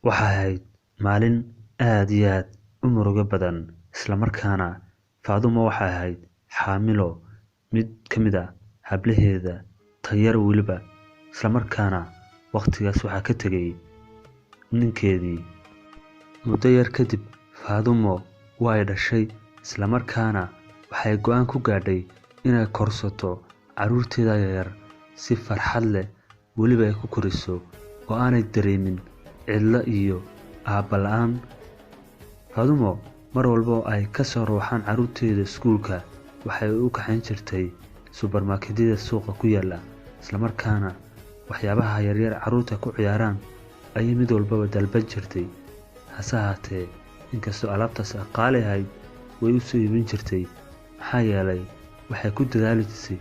Waxay ahayd maalin aad iyo aad u murugo badan, isla markaana Faadumo waxay ahayd xaamilo mid ka mid ah hablaheeda tayar weliba, isla markaana waqtigaas waxaa ka tegay ninkeedii. Muddo yar kadib, Faadumo way dhashay, isla markaana waxay go'aan ku gaadhay inay korsato carruurteeda yaryar si farxad leh weliba ay ku koriso oo aanay dareemin cidlo iyo aabba la'aan. Faadumo mar walba oo ay ka soo ruuxaan carruurteeda iskuulka waxay u kaxayn jirtay subarmarketyada suuqa ku yaalla, isla markaana waxyaabaha yaryar carruurta ku ciyaaraan ayay mid walbaba dalban jirtay. Hase ahaatee, inkastoo alaabtaas qaali ahayd, way u soo iibin jirtay maxaa yeelay waxay ku dadaali jirtay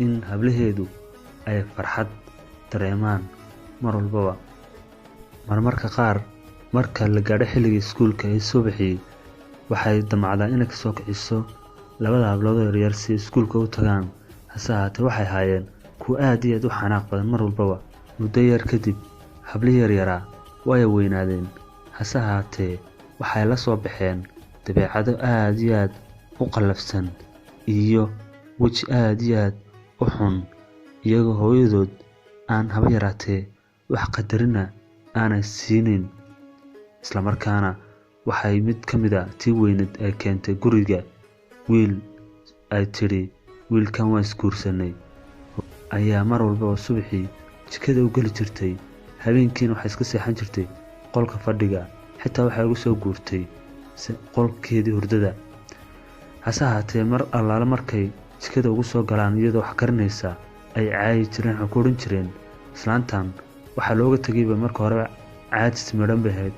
in hablaheedu ay farxad dareemaan mar walbaba. Marmarka qaar marka la gaadho xilligii iskuulka ee subaxii, waxay damacdaa inay ka soo kiciso labada hablood oo yaryar si ay iskuulka u tagaan. Hase ahaatee, waxay ahaayeen kuwo aad iyo aad u xanaaq badan mar walbaba. Muddo yar kadib, hablihii yaryaraa way weynaadeen, hase ahaatee waxay la soo baxeen dabeecado aad iyo aad u qallafsan iyo weji aad iyo aad u xun, iyagoo hooyadood aan haba yaraatee wax qadarina aanay siinin. Isla markaana waxay mid ka mid ah tii weyneed ay keentay guriga wiil ay tidhi wiilkan waan isguursanay, ayaa mar walbaba subaxii jikada u geli jirtay, habeenkiina waxay iska seexan jirtay qolka fadhiga, xitaa waxay ugu soo guurtay qolkeedii hurdada. Hase ahaatee, mar allaale markay jikada ugu soo galaan iyadoo wax karinaysa ay caayi jireen, waxay ku odhan jireen islaantan waxaa looga tegayba marka hore caajis midhan bay ahayd.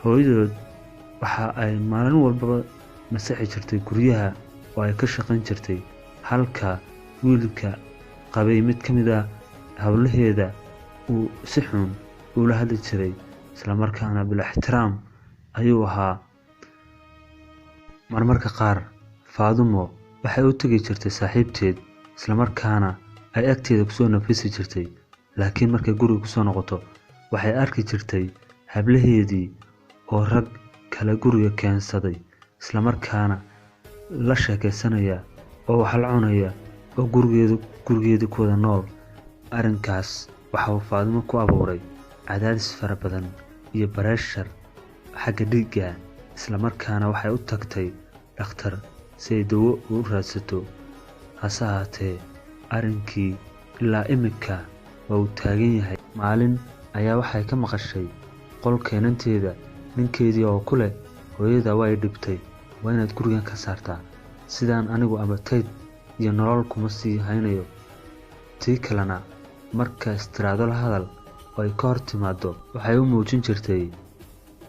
Hooyadood waxa ay maalin walbaba masaxi jirtay guryaha oo ay ka shaqayn jirtay, halka wiilka qabay mid ka mid ah hablaheeda uu si xun ula hadli jiray, isla markaana bila ixtiraam ayuu ahaa. Marmarka qaar Faadumo waxay u tagi jirtay saaxiibteed, isla markaana ay agteeda kusoo nafisi jirtay, laakiin markay guriga kusoo noqoto waxay arki jirtay hablaheedii oo rag kale guriga keensaday, isla markaana la sheekaysanaya oo wax la cunaya oo gurigeedii ku wada nool. Arrinkaas waxa uu Faadumo ku abuuray cadaadis fara badan iyo bareshar xagga dhiigga, isla markaana waxay u tagtay dhakhtar si ay dawo u raadsato. Hase ahaatee, arrinkii ilaa imika waa uu taagan yahay. Maalin ayaa waxay ka maqashay qolkeenanteeda ninkeedii oo ku leh hooyada way dhibtay, waa inaad gurigan ka saartaa, sidaan anigu abatayd iyo nolol kuma sii haynayo. Tii kalena marka istiraado la hadal oo ay ka hor timaado waxay u muujin jirtay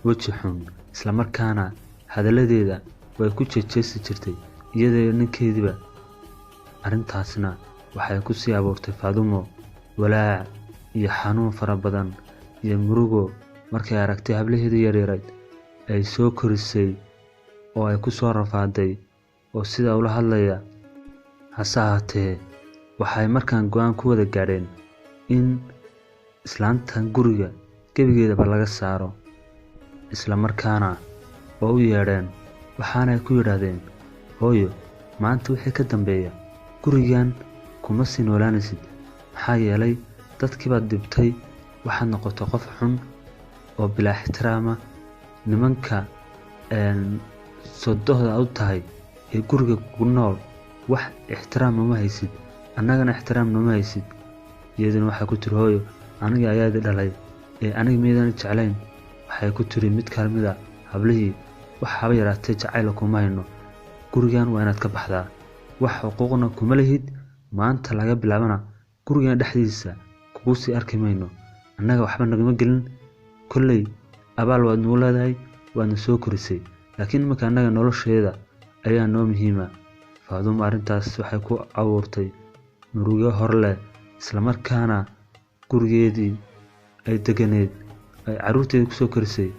weji xun, isla markaana hadalladeeda way ku jejeesi jirtay iyadoo ninkeediiba. Arrintaasna waxay ku sii abuurtay Faadumo walaac iyo xanuun fara badan iyo murugo markay aragtay hablaheedii yaryareed ay soo korisay oo ay ku soo rafaaday oo sidaa ula hadlaya. Hase ahaatee, waxay markaan go'aan ku wada gaadheen in islaantan guriga gebigeedaba laga saaro, isla markaana oo u yeedheen, waxaanay ku yidhaahdeen hooyo, maanta wixii ka dambeeya gurigan kuma sii noolaanaysid, maxaa yeelay dadkii baad dhibtay, waxaad noqotay qof xun oo bilaa ixtiraama. Nimanka sodohda u tahay ee guriga ku nool wax ixtiraam uma haysid, annagana ixtiraam nooma haysid. iyaduna waxay ku tiri hooyo, aniga ayaa idin dhalay ee aniga miyadan jeclayn. waxay ku tiri mid kale mid ah hablihii, wax haba yaraatee jacayl kuma hayno, gurigan waa inaad ka baxdaa, wax xuquuqna kuma lihid, maanta laga bilaabana gurigan dhexdiisa kugu sii arki mayno, annaga waxba nagama gelin, kolley abaal waad noo leedahay, waadna soo korisay, laakiin marka annaga nolosheeda ayaa noo muhiima. Faadumo arrintaas waxay ku abuurtay murugo hor leh, isla markaana gurigeedii ay deganeed ay carruurteedii kusoo korisay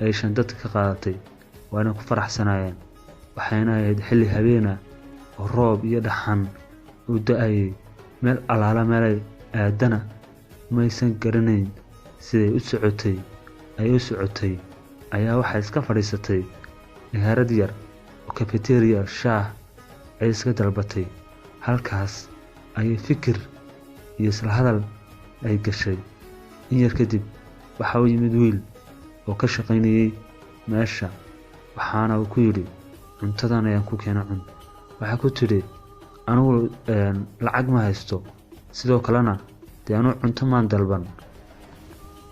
ay shandad ka qaadatay, waana ku faraxsanaayeen. waxayna ahayd xilli habeena oo roob iyo dhaxan u da'ayay, meel allaala meelay aadana maysan garanayn siday u socotay ay u socotay ayaa waxay iska fadhiisatay meherad yar oo cafeteria shaah ay iska dalbatay. Halkaas ayay fikir iyo isla hadal ay gashay. In yar kadib waxa uu yimid wiil oo ka shaqaynayay meesha, waxaana uu ku yidhi cuntadan ayaan ku keenay cun. Waxay ku tidhi anigu lacag ma haysto, sidoo kalena dee anigu cunto maan dalban.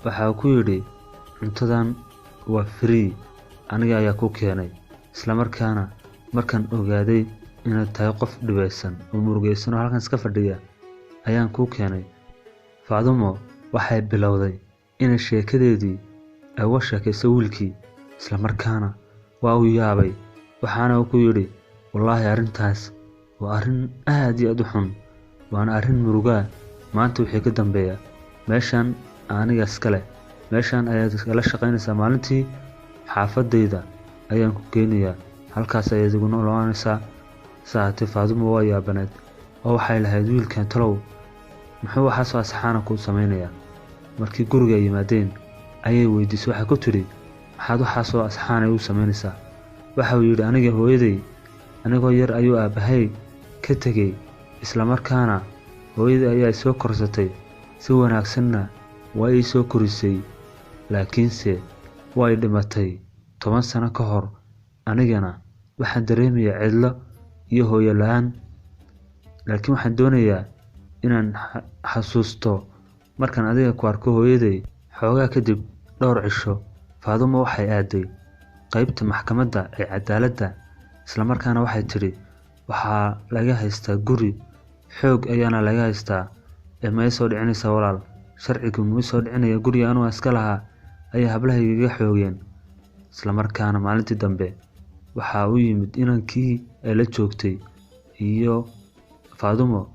Waxa uu ku yidhi cuntadan waa free, aniga ayaa ku keenay. Isla markaana markaan ogaaday inaad tahay qof dhibeysan oo murugaysan oo halkan iska fadhiya ayaan ku keenay. Faadumo waxay bilowday inay sheekadeedii ay uga sheekayso wiilkii, isla markaana waa uu yaabay. Waxaana uu ku yidhi wallaahi arrintaas waa arrin aad iyo aad u xun, waana arrin murugaa. Maanta wixii ka dambeeya meeshan aniga iska leh, meeshan ayaad iskala shaqaynaysaa, maalintii xaafadayda ayaan ku geynayaa, halkaas ayaad igu noolaanaysaa. Saacadii Faadumo waa yaabaneed oo waxay lahayd wiilkan talow muxuu waxaasoo asxaana kuu samaynayaa. Markii guriga ay yimaadeen ayay weydiisay, waxay ku tidhi maxaad waxaasoo asxaana u samaynaysaa? Waxa uu yidhi aniga hooyaday anigoo yar ayuu aabbahay ka tegey, isla markaana hooyaday ayaa i soo korsatay, si wanaagsanna waa ii soo korisay, laakiinse way dhimatay 10 sano ka hor. Anigana waxaan dareemayaa cidlo iyo hooyo la'aan, laakiin waxaan doonayaa inaan xasuusto markaan adiga ku arko hooyaday. Xoogaa kadib dhowr cisho Faadumo waxay aaday qaybta maxkamadda ee cadaaladda, isla markaana waxay tidhi waxaa laga haystaa guri, xoog ayaana laga haystaa. Ma i soo dhicinaysaa walaal? Sharcigu ma i soo dhicinaya? Guriga anuu iska lahaa ayay hablahayga iga xoogeen. Isla markaana maalintii dambe waxa uu yimid inankii ay la joogtay iyo Faadumo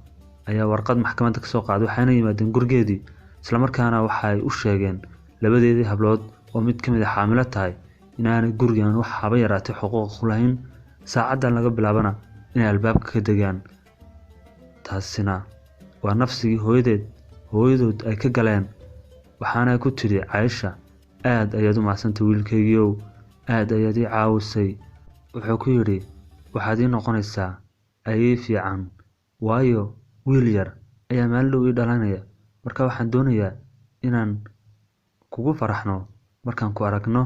ayaa warqad maxkamadda ka soo qaaday, waxayna yimaadeen gurigeedii. Isla markaana waxay u sheegeen labadeedii hablood oo mid ka mid ah xaamilo tahay inaanay gurigan wax haba yaraatee xuquuq u lahayn, saacadan laga bilaabana inay albaabka ka degaan. Taasina waa nafsigii hooyadood ay ka galeen. Waxaana ku tidhi Caaisha aad ayaad u mahadsantay wiilkaygiiow, aad ayaad ii caawisay. Wuxuu ku yidhi waxaad ii noqonaysaa ayay fiican, waayo wiil yar ayaa maalin dhow ii dhalanaya, marka waxaan doonayaa inaan kugu faraxno markaan ku aragno